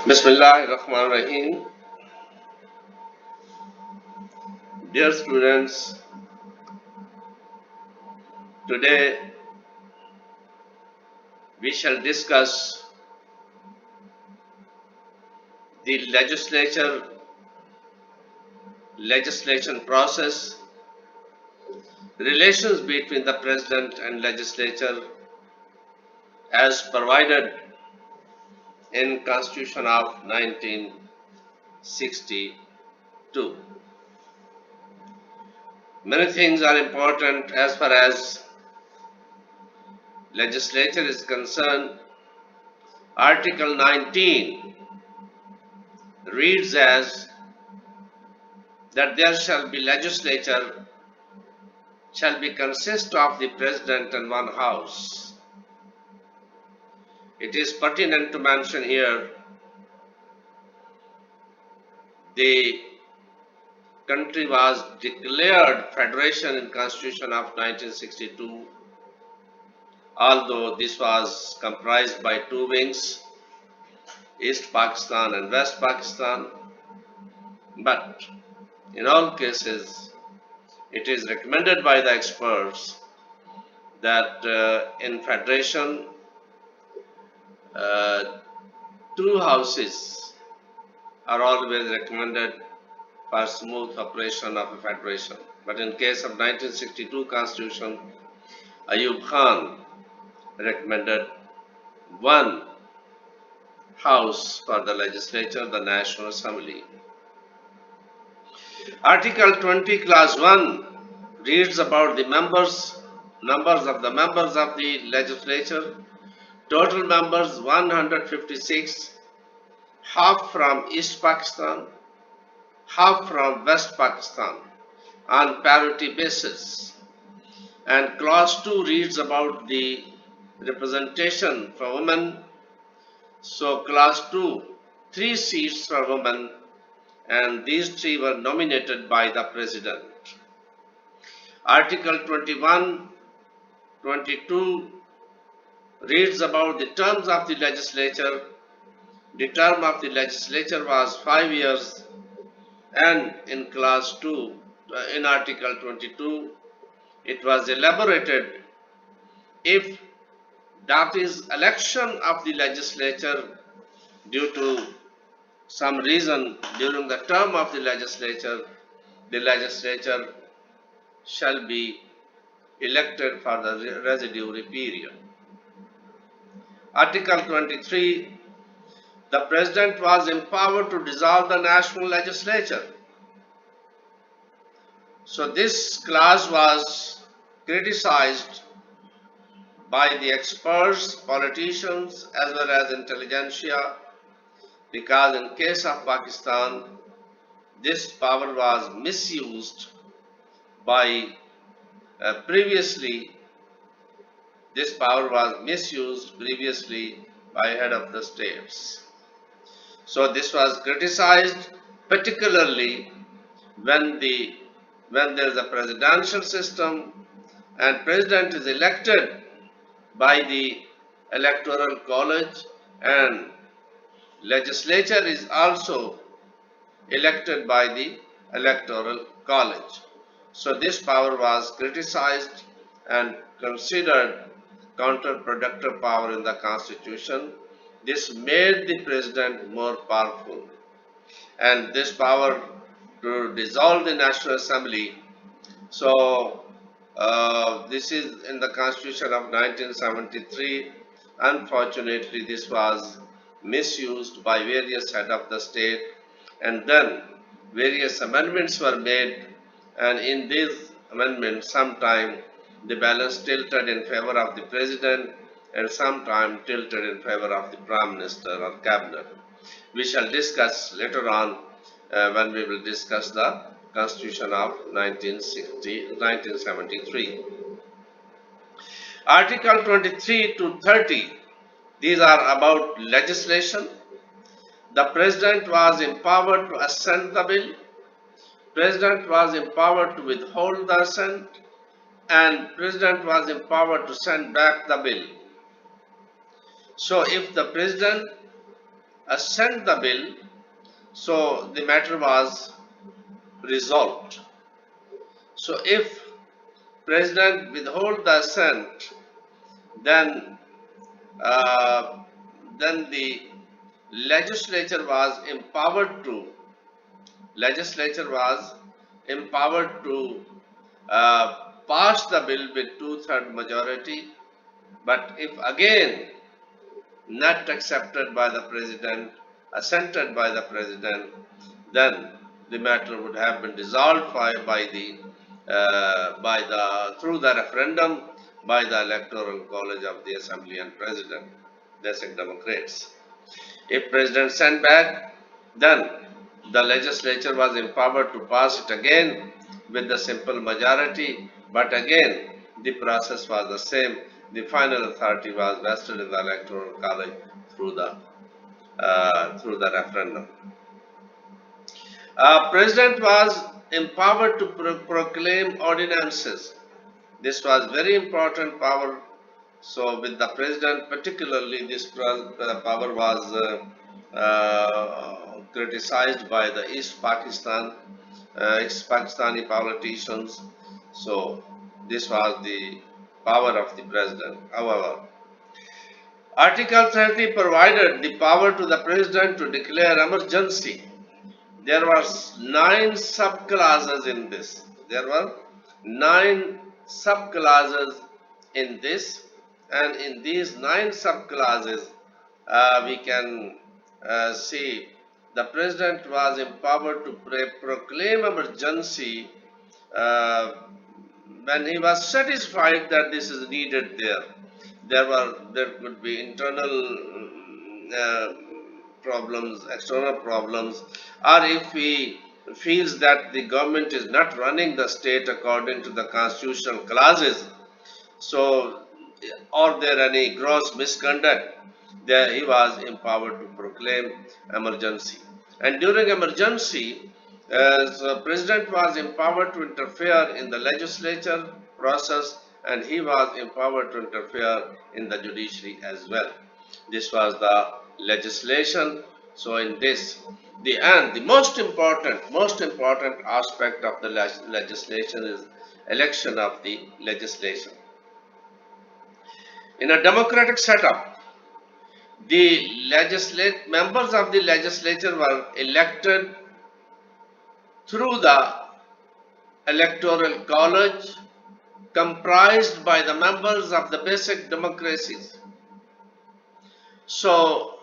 Bismillahirrahmanirrahim. Dear students, today we shall discuss the legislation process, relations between the president and legislature as provided in Constitution of 1962. Many things are important as far as legislature is concerned. Article 19 reads as that there shall be legislature shall be consist of the president and one house. It is pertinent to mention here the country was declared federation in Constitution of 1962, although this was comprised by two wings, East Pakistan and West Pakistan, but in all cases it is recommended by the experts that in federation two houses are always recommended for smooth operation of a federation. But in case of 1962 Constitution, Ayub Khan recommended one house for the legislature, the National Assembly. Article 20, Clause 1 reads about the numbers of the members of the legislature. Total members 156, half from East Pakistan, half from West Pakistan on parity basis. And clause 2 reads about the representation for women. So clause 2, 3 seats for women, and these 3 were nominated by the president. Article 21, 22 reads about the terms of the legislature. The term of the legislature was 5 years, and in clause 2, in article 22, it was elaborated if that is election of the legislature due to some reason during the term of the legislature shall be elected for the residuary period. Article 23, the president was empowered to dissolve the national legislature. So this clause was criticized by the experts, politicians, as well as intelligentsia, because in case of Pakistan, this power was misused by previously by head of the states. So this was criticized, particularly when there is a presidential system and president is elected by the electoral college and legislature is also elected by the electoral college. So this power was criticized and considered counterproductive power in the constitution. This made the president more powerful, and this power to dissolve the National Assembly. So this is in the Constitution of 1973. Unfortunately, this was misused by various head of the state, and then various amendments were made, and in these amendments sometime the balance tilted in favor of the president and sometime tilted in favor of the prime minister or cabinet. We shall discuss later on when we will discuss the Constitution of 1973. Article 23 to 30, these are about legislation. The president was empowered to assent the bill. President was empowered to withhold the assent, and president was empowered to send back the bill. So if the president assent the bill, so the matter was resolved. So if President withhold the assent, then uh, then the legislature was empowered to legislature was empowered to pass the bill with two-third majority. But if again not accepted by the president, assented by the president, then the matter would have been dissolved through the referendum by the electoral college of the assembly and president, basic democrats. If president sent back, then the legislature was empowered to pass it again with the simple majority, but again the process was the same. The final authority was vested in the electoral college through the referendum. President was empowered to proclaim ordinances. This was very important power. So with the president particularly, this power was criticized by the East Pakistani politicians. So this was the power of the president. However, Article 30 provided the power to the president to declare emergency. There were 9 subclauses in this. There were 9 subclauses in this, and in these 9 subclauses, we can see the president was empowered to proclaim emergency uh, when he was satisfied that this is needed there. There could be internal uh, problems, external problems, or if he feels that the government is not running the state according to the constitutional clauses, so or there any gross misconduct, there he was empowered to proclaim emergency. And during emergency, the president was empowered to interfere in the legislature process, and he was empowered to interfere in the judiciary as well. This was the legislation. So in this, the most important aspect of the legislation is election of the legislation. In a democratic setup, the members of the legislature were elected through the electoral college comprised by the members of the basic democracies. So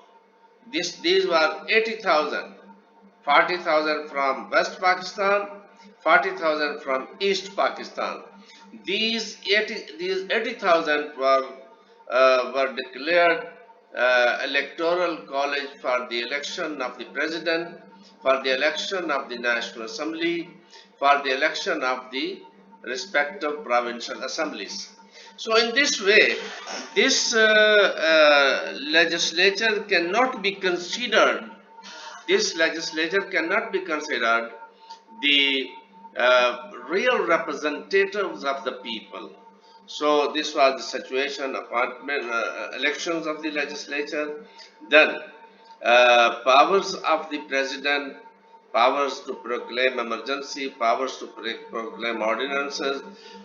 these were 80,000, 40,000 from West Pakistan, 40,000 from East Pakistan. These 80,000 were declared electoral college for the election of the president, for the election of the National Assembly, for the election of the respective provincial assemblies. So in this way, this legislature cannot be considered, the real representatives of the people. So this was the situation, elections of the legislature. Then powers of the president, powers to proclaim emergency, powers to proclaim ordinances,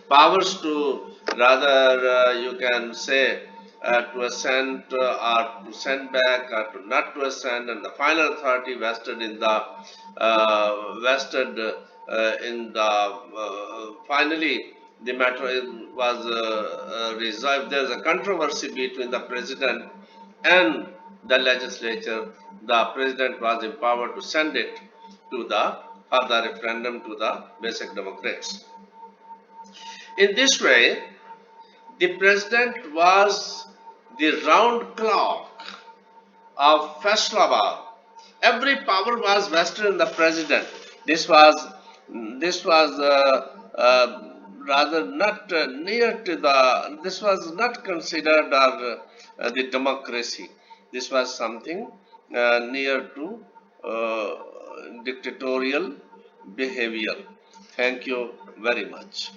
powers to you can say to assent or to send back or to not to assent, and the final authority vested in the finally the matter was resolved. There is a controversy between the president and the legislature. The president was empowered to send it to for the referendum to the basic democrats. In this way, the president was the round clock of Faisalabad. Every power was vested in the president. This was rather not near to the. This was not considered the democracy. This was something near to dictatorial behavior. Thank you very much.